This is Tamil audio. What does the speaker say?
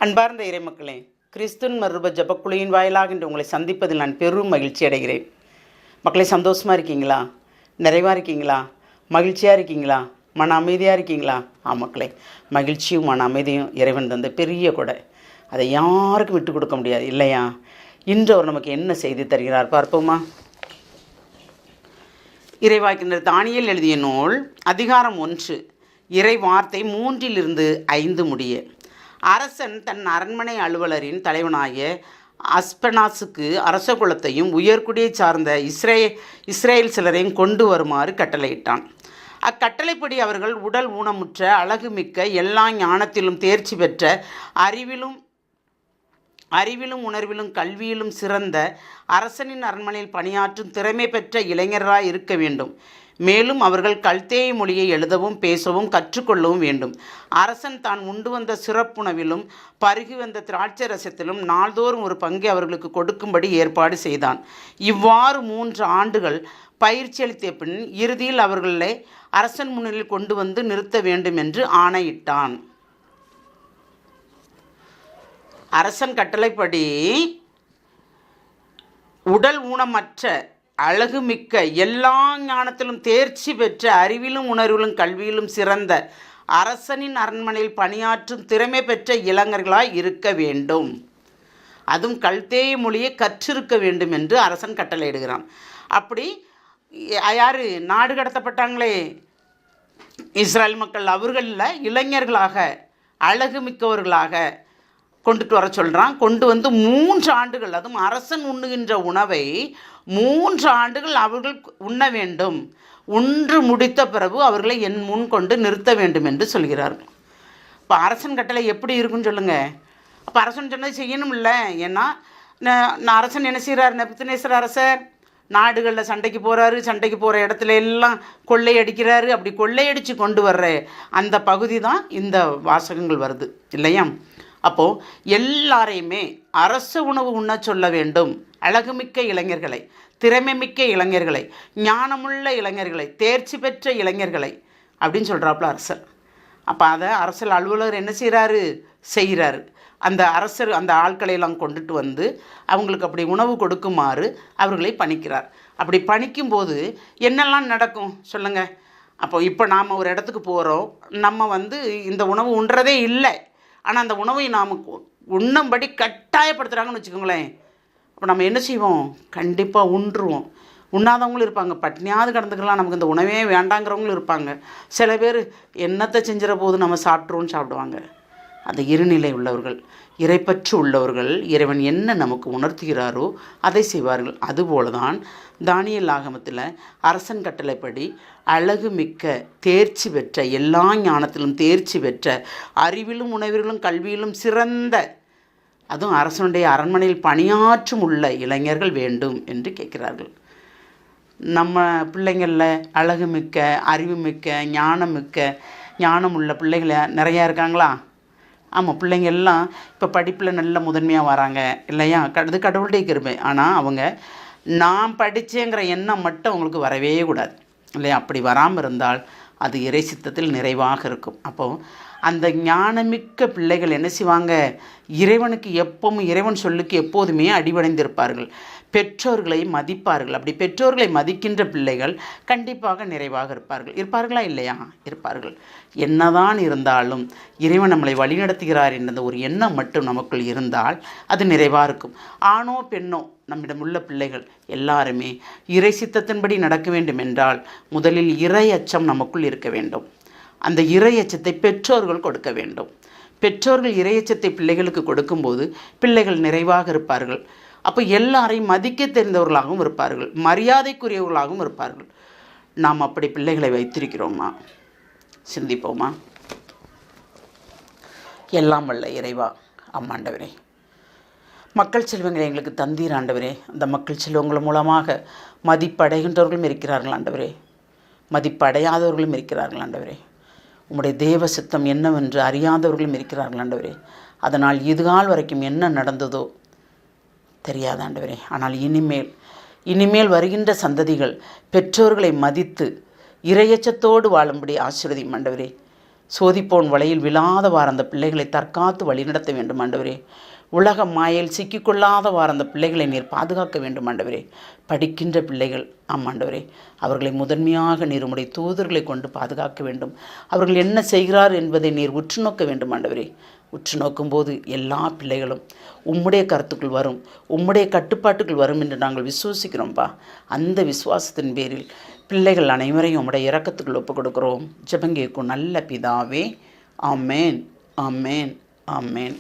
அன்பார்ந்த இறைமக்களே, கிறிஸ்துவின் மறுரூப ஜெபக்குழுவின் வாயிலாக இன்று உங்களை சந்திப்பதில் நான் பெரும் மகிழ்ச்சி அடைகிறேன். மக்களே, சந்தோஷமாக இருக்கீங்களா? நிறைவாக இருக்கீங்களா? மகிழ்ச்சியாக இருக்கீங்களா? மன அமைதியாக இருக்கீங்களா? மக்களே, மகிழ்ச்சியும் மன அமைதியும் இறைவன் தந்த பெரிய கொடை. அதை யாருக்கும் விட்டு கொடுக்க முடியாது இல்லையா? இன்று அவர் நமக்கு என்ன செய்தி தருகிறார் பார்ப்போமா? இறைவாக்கினர் தானியேல் எழுதிய நூல் அதிகாரம் 1 இறை வார்த்தை 3-5 முடிய. அரசன் தன் அரண்மனை அலுவலரின் தலைவனாகிய அஸ்பனாசுக்கு அரச குலத்தையும் உயர்குடியை சார்ந்த இஸ்ரேல் சிலரையும் கொண்டு வருமாறு கட்டளையிட்டான். அக்கட்டளைப்படி அவர்கள் உடல் ஊனமுற்ற, அழகுமிக்க, எல்லா ஞானத்திலும் தேர்ச்சி பெற்ற, அறிவிலும் உணர்விலும் கல்வியிலும் சிறந்த, அரசனின் அரண்மனையில் பணியாற்றும் திறமை பெற்ற இளைஞராய் இருக்க வேண்டும். மேலும் அவர்கள் கல்தேய மொழியை எழுதவும் பேசவும் கற்றுக்கொள்ளவும் வேண்டும். அரசன் தான் உண்டு வந்த சிறப்புணவிலும் பருகி வந்த திராட்சை ரசத்திலும் நாள்தோறும் ஒரு பங்கை அவர்களுக்கு கொடுக்கும்படி ஏற்பாடு செய்தான். இவ்வாறு 3 ஆண்டுகள் பயிற்சி அளித்த பின் இறுதியில் அவர்களை அரசன் முன்னிலையில் கொண்டு வந்து நிறுத்த வேண்டும் என்று ஆணையிட்டான். அரசன் கட்டளைப்படி உடல் ஊனமற்ற, அழகுமிக்க, எல்லா ஞானத்திலும் தேர்ச்சி பெற்ற, அறிவிலும் உணர்விலும் கல்வியிலும் சிறந்த, அரசனின் அரண்மனையில் பணியாற்றும் திறமை பெற்ற இளைஞர்களாய் இருக்க வேண்டும். அதுவும் கல்தேய மொழியை கற்றிருக்க வேண்டும் என்று அரசன் கட்டளையிடுகிறான். அப்படி யார் நாடு கடத்தப்பட்டாங்களே இஸ்ரேல் மக்கள், அவர்களில் இளைஞர்களாக, அழகுமிக்கவர்களாக கொண்டுட்டு வர சொல்கிறான். கொண்டு வந்து 3 ஆண்டுகள், அதுவும் அரசன் உண்ணுகின்ற உணவை 3 ஆண்டுகள் அவர்கள் உண்ண வேண்டும். உன்று முடித்த பிறகு அவர்களை என் முன் கொண்டு நிறுத்த வேண்டும் என்று சொல்கிறார்கள். இப்போ அரசன் கட்டளை எப்படி இருக்குன்னு சொல்லுங்கள். அப்போ அரசன் சொன்னது செய்யணும் இல்லை? ஏன்னா நான் அரசன் என்ன செய்கிறார்? நெபுக்கத்நேசர் அரசர் நாடுகளில் சண்டைக்கு போகிறாரு. சண்டைக்கு போகிற இடத்துல எல்லாம் கொள்ளையடிக்கிறாரு. அப்படி கொள்ளையடித்து கொண்டு வர்ற அந்த பகுதி தான் இந்த வாசகங்கள் வருது இல்லையா? அப்போது எல்லாரையுமே அரச உணவு உண்ண சொல்ல வேண்டும். அழகுமிக்க இளைஞர்களை, திறமைமிக்க இளைஞர்களை, ஞானமுள்ள இளைஞர்களை, தேர்ச்சி பெற்ற இளைஞர்களை அப்படின்னு சொல்கிறாப்புல அரசர். அப்போ அதை அரசல் அலுவலர் என்ன செய்கிறாரு. அந்த அரசர் அந்த ஆட்களையெல்லாம் கொண்டுட்டு வந்து அவங்களுக்கு அப்படி உணவு கொடுக்குமாறு அவர்களை பணிக்கிறார். அப்படி பணிக்கும்போது என்னெல்லாம் நடக்கும் சொல்லுங்கள். இப்போ நாம் ஒரு இடத்துக்கு போகிறோம். நம்ம இந்த உணவு உண்றதே இல்லை. ஆனால் அந்த உணவை நாம் உண்ணும்படி கட்டாயப்படுத்துகிறாங்கன்னு வச்சுக்கோங்களேன். அப்போ நம்ம என்ன செய்வோம்? கண்டிப்பாக உண்ணுருவோம். உண்ணாதவங்களும் இருப்பாங்க, பட்னியாவது கடந்துக்கலாம், நமக்கு இந்த உணவே வேண்டாங்கிறவங்களும் இருப்பாங்க. சில பேர் என்னத்தை செஞ்சிட போது நம்ம சாப்பிடுவாங்க. அந்த இருநிலை உள்ளவர்கள், இறைப்பற்று உள்ளவர்கள், இறைவன் என்ன நமக்கு உணர்த்துகிறாரோ அதை செய்வார்கள். அதுபோல தான் தானியேல் ஆகமத்தில் அரசன் கட்டளைப்படி அழகுமிக்க, தேர்ச்சி பெற்ற, எல்லா ஞானத்திலும் தேர்ச்சி பெற்ற, அறிவிலும் உணர்விலும் கல்வியிலும் சிறந்த, அதுவும் அரசனுடைய அரண்மனையில் பணியாற்றும் உள்ள இளைஞர்கள் வேண்டும் என்று கேட்கிறார்கள். நம்ம பிள்ளைங்களில் அழகுமிக்க, அறிவுமிக்க, ஞானம் உள்ள பிள்ளைகளை நிறையா இருக்காங்களா? ஆமாம், பிள்ளைங்க எல்லாம் இப்போ படிப்பில் நல்ல முதன்மையாக வராங்க இல்லையா? அது கடவுளுடைய கிருபை. ஆனால் அவங்க நான் படித்தேங்கிற எண்ணம் மட்டும் அவங்களுக்கு வரவே கூடாது இல்லையா? அப்படி வராமல் இருந்தால் அது இறை சித்தத்தில் நிறைவாக இருக்கும். அப்போது அந்த ஞானமிக்க பிள்ளைகள் என்ன செய்வாங்க? இறைவனுக்கு எப்பவும், இறைவன் சொல்லுக்கு எப்போதுமே அடிபணிந்திருப்பார்கள். பெற்றோர்களை மதிப்பார்கள். அப்படி பெற்றோர்களை மதிக்கின்ற பிள்ளைகள் கண்டிப்பாக நிறைவாக இருப்பார்களா இல்லையா? இருப்பார்கள். என்னதான் இருந்தாலும் இறைவன் நம்மளை வழிநடத்துகிறார் என்ற ஒரு எண்ணம் மட்டும் நமக்குள் இருந்தால் அது நிறைவாக இருக்கும். ஆணோ பெண்ணோ நம்மிடம் உள்ள பிள்ளைகள் எல்லாருமே இறை சித்தத்தின்படி நடக்க வேண்டும் என்றால் முதலில் இறை அச்சம் நமக்குள் இருக்க வேண்டும். அந்த இறை அச்சத்தை பெற்றோர்கள் கொடுக்க வேண்டும். பெற்றோர்கள் இறை அச்சத்தை பிள்ளைகளுக்கு கொடுக்கும்போது பிள்ளைகள் நிறைவாக இருப்பார்கள். அப்போ எல்லாரையும் மதிக்க தெரிந்தவர்களாகவும் இருப்பார்கள், மரியாதைக்குரியவர்களாகவும் இருப்பார்கள். நாம் அப்படி பிள்ளைகளை வைத்திருக்கிறோமா? சிந்திப்போமா? எல்லாம் வல்ல இறைவா, ஆண்டவரே, மக்கள் செல்வங்களை எங்களுக்கு தந்தீர் ஆண்டவரே. அந்த மக்கள் செல்வங்கள் மூலமாக மதிப்படைகின்றவர்களும் இருக்கிறார்கள் ஆண்டவரே, மதிப்படையாதவர்களும் இருக்கிறார்கள் ஆண்டவரே. உம்முடைய தேவ சித்தம் என்னவென்று அறியாதவர்களும் இருக்கிறார்கள் ஆண்டவரே. அதனால் இதுகால் வரைக்கும் என்ன நடந்ததோ தெரியாத ஆண்டவரே. ஆனால் இனிமேல் வருகின்ற சந்ததிகள் பெற்றோர்களை மதித்து இறையச்சத்தோடு வாழும்படி ஆசீர்வதியும் ஆண்டவரே. சோதிப்போன் வலையில் விழாதவாறு அந்த பிள்ளைகளை தற்காத்து வழிநடத்த வேண்டும் ஆண்டவரே. உலக மாயில் சிக்கிக்கொள்ளாதவாறு அந்த பிள்ளைகளை நீர் பாதுகாக்க வேண்டும் ஆண்டவரே. படிக்கின்ற பிள்ளைகள் ஆண்டவரே, அவர்களை முதன்மையாக நீர் உம்முடைய தூதர்களை கொண்டு பாதுகாக்க வேண்டும். அவர்கள் என்ன செய்கிறார் என்பதை நீர் உற்று நோக்க வேண்டும் ஆண்டவரே. உற்று நோக்கும்போது எல்லா பிள்ளைகளும் உம்முடைய கருத்துக்குள் வரும், உம்முடைய கட்டுப்பாட்டுக்குள் வரும் என்று நாங்கள் விசுவாசிக்கிறோம்ப்பா. அந்த விசுவாசத்தின் பேரில் பிள்ளைகள் அனைவரையும் உம்முடைய இரக்கத்துக்குள் ஒப்புக் கொடுக்கிறோம். ஜெபம் கேட்கும் நல்ல பிதாவே. ஆமேன், ஆமேன், ஆமேன்.